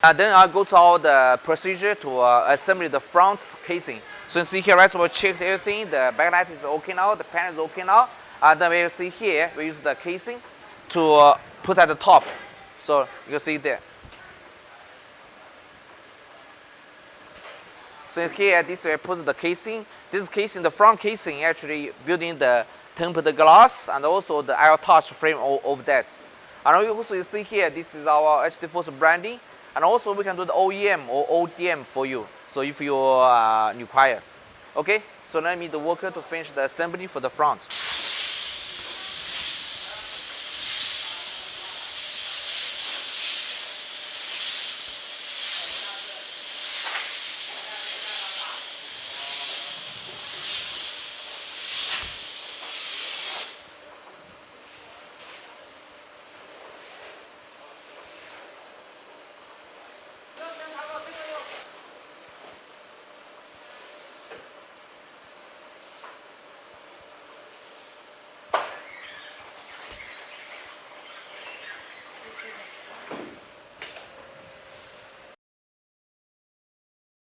Then I'll go to all the procedure to assemble the front casing. So you see here, right, so we checked everything. The backlight is okay now, the panel is okay now. And then we see here, we use the casing to put at the top. So you can see it there. So here, this way I put the casing. This casing, the front casing, actually building the tempered glass and also the air touch frame of that. And also you see here, this is our HDFocus branding. And also we can do the OEM or ODM for you. So if you require. Okay, so let me the worker to finish the assembly for the front.